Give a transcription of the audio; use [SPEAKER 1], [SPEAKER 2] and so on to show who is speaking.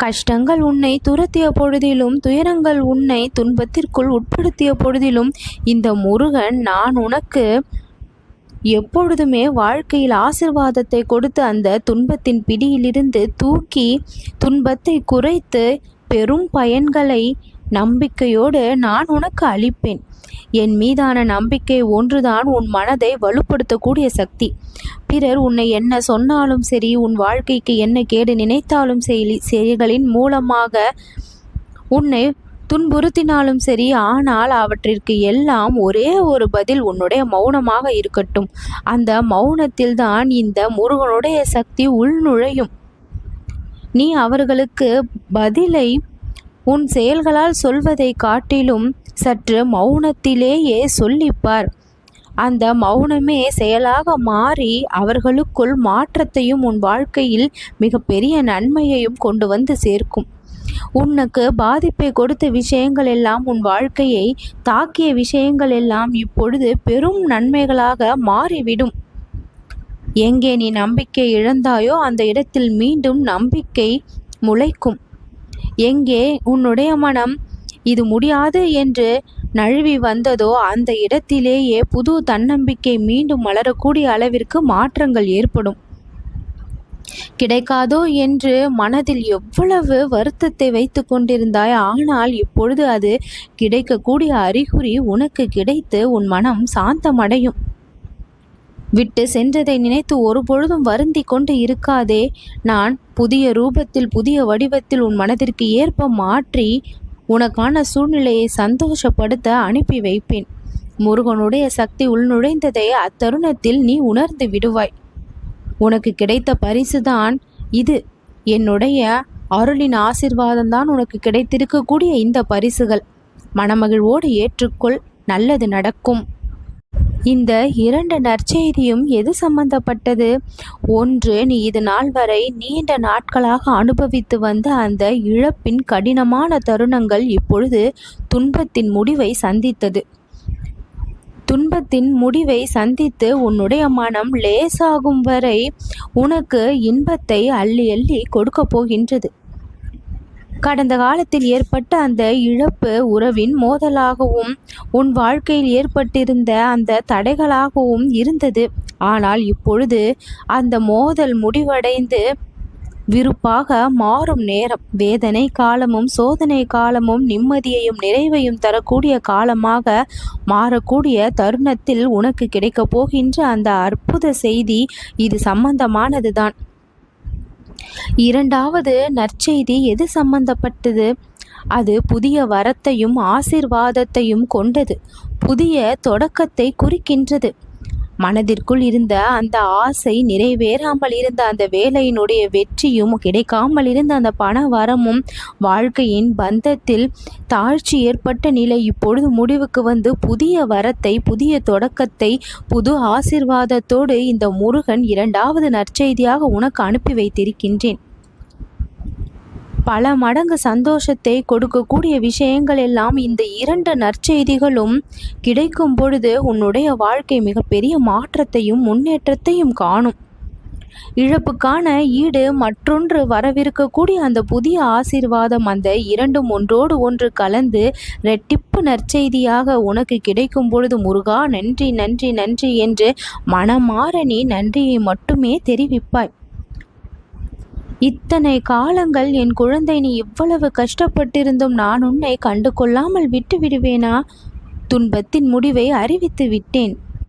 [SPEAKER 1] கஷ்டங்கள் உன்னை துரத்திய பொழுதிலும், துயரங்கள் உன்னை துன்பத்திற்குள் உட்படுத்திய பொழுதிலும், இந்த முருகன் நான் உனக்கு எப்பொழுதுமே வாழ்க்கையில் ஆசிர்வாதத்தை கொடுத்து அந்த துன்பத்தின் பிடியிலிருந்து தூக்கி துன்பத்தை குறைத்து பெரும் பயன்களை நம்பிக்கையோடு நான் உனக்கு அளிப்பேன். என் மீதான நம்பிக்கை ஒன்றுதான் உன் மனதை வலுப்படுத்தக்கூடிய சக்தி. பிறர் உன்னை என்ன சொன்னாலும் சரி, உன் வாழ்க்கைக்கு என்ன கேடு நினைத்தாலும் செயல்களின் மூலமாக உன்னை துன்புறுத்தினாலும் சரி, ஆனால் அவற்றிற்கு எல்லாம் ஒரே ஒரு பதில் உன்னுடைய மௌனமாக இருக்கட்டும். அந்த மௌனத்தில்தான் இந்த முருகனுடைய சக்தி உள்நுழையும். நீ அவர்களுக்கு பதிலை உன் செயல்களால் சொல்வதை காட்டிலும் சற்று மௌனத்திலேயே சொல்லிப்பார். அந்த மௌனமே செயலாக மாறி அவர்களுக்குள் மாற்றத்தையும் உன் வாழ்க்கையில் மிகப்பெரிய நன்மையையும் கொண்டு வந்து சேர்க்கும். உனக்கு பாதிப்பை கொடுத்த விஷயங்கள் எல்லாம், உன் வாழ்க்கையை தாக்கிய விஷயங்கள் எல்லாம் இப்பொழுது பெரும் நன்மைகளாக மாறிவிடும். எங்கே நீ நம்பிக்கை இழந்தாயோ அந்த இடத்தில் மீண்டும் நம்பிக்கை முளைக்கும். எங்கே உன்னுடைய மனம் இது முடியாது என்று நழுவி வந்ததோ அந்த இடத்திலேயே புது தன்னம்பிக்கை மீண்டும் மலரக்கூடிய அளவிற்கு மாற்றங்கள் ஏற்படும். கிடைக்காதோ என்று மனதில் எவ்வளவு வருத்தத்தை வைத்து கொண்டிருந்தாய், ஆனால் இப்பொழுது அது கிடைக்கக்கூடிய அறிகுறி உனக்கு கிடைத்து உன் மனம் சாந்தமடையும். விட்டு சென்றதை நினைத்து ஒரு பொழுதும் வருந்தி கொண்டு இருக்காதே. நான் புதிய ரூபத்தில் புதிய வடிவத்தில் உன் மனதிற்கு ஏற்ப மாற்றி உனக்கான சூழ்நிலையை சந்தோஷப்படுத்த அனுப்பி வைப்பேன். முருகனுடைய சக்தி உள்நுழைந்ததை அத்தருணத்தில் நீ உணர்ந்து விடுவாய். உனக்கு கிடைத்த பரிசுதான் இது. என்னுடைய அருளின் ஆசீர்வாதம்தான் உனக்கு கிடைத்திருக்கக்கூடிய இந்த பரிசுகள். மனமகிழ்வோடு ஏற்றுக்கொள், நல்லது நடக்கும். இந்த 2 நற்செய்தியும் எது சம்பந்தப்பட்டது? ஒன்று, நீ இது நாள் வரை நீண்ட நாட்களாக அனுபவித்து வந்த அந்த இழப்பின் கடினமான தருணங்கள் இப்பொழுது துன்பத்தின் முடிவை சந்தித்தது. துன்பத்தின் முடிவை சந்தித்து உன்னுடைய மனம் லேசாகும் வரை உனக்கு இன்பத்தை அள்ளி அள்ளி கொடுக்க போகின்றது. கடந்த காலத்தில் ஏற்பட்ட அந்த இழப்பு உறவின் மோதலாகவும் உன் வாழ்க்கையில் ஏற்பட்டிருந்த அந்த தடைகளாகவும் இருந்தது. ஆனால் இப்பொழுது அந்த மோதல் முடிவடைந்து விருப்பாக மாறும் நேரம். வேதனை காலமும் சோதனை காலமும் நிம்மதியையும் நிறைவையும் தரக்கூடிய காலமாக மாறக்கூடிய தருணத்தில் உனக்கு கிடைக்கப் போகின்ற அந்த அற்புத செய்தி இது சம்பந்தமானதுதான். 2வது நற்செய்தி எது சம்பந்தப்பட்டது? அது புதிய வரத்தையும் ஆசீர்வாதத்தையும் கொண்டது. புதிய தொடக்கத்தை குறிக்கின்றது. மனதிற்குள் இருந்த அந்த ஆசை நிறைவேறாமல் இருந்த அந்த வேலையினுடைய வெற்றியும், கிடைக்காமல் இருந்த அந்த பண வரமும், வாழ்க்கையின் பந்தத்தில் தாழ்ச்சி ஏற்பட்ட நிலை இப்பொழுது முடிவுக்கு வந்து புதிய வரத்தை, புதிய தொடக்கத்தை, புது ஆசீர்வாதத்தோடு இந்த முருகன் 2வது நற்செய்தியாக உனக்கு அனுப்பி வைத்திருக்கின்றேன். பல மடங்கு சந்தோஷத்தை கொடுக்கக்கூடிய விஷயங்கள் எல்லாம் இந்த 2 நற்செய்திகளும் கிடைக்கும் பொழுது உன்னுடைய வாழ்க்கை மிகப்பெரிய மாற்றத்தையும் முன்னேற்றத்தையும் காணும். இழப்புக்கான ஈடு மற்றொன்று வரவிருக்கக்கூடிய அந்த புதிய ஆசீர்வாதம், அந்த 2ம் ஒன்றோடு ஒன்று கலந்து இரட்டிப்பு நற்செய்தியாக உனக்கு கிடைக்கும் பொழுது முருகா நன்றி நன்றி நன்றி என்று மனமாற நீ நன்றியை மட்டுமே தெரிவிப்பாய். இத்தனை காலங்கள் என் குழந்தை, நீ இவ்வளவு கஷ்டப்பட்டிருந்தும் நான் உன்னை கண்டு கொள்ளாமல் விட்டு விடுவேனா? துன்பத்தின் முடிவை அறிவித்து விட்டேன்.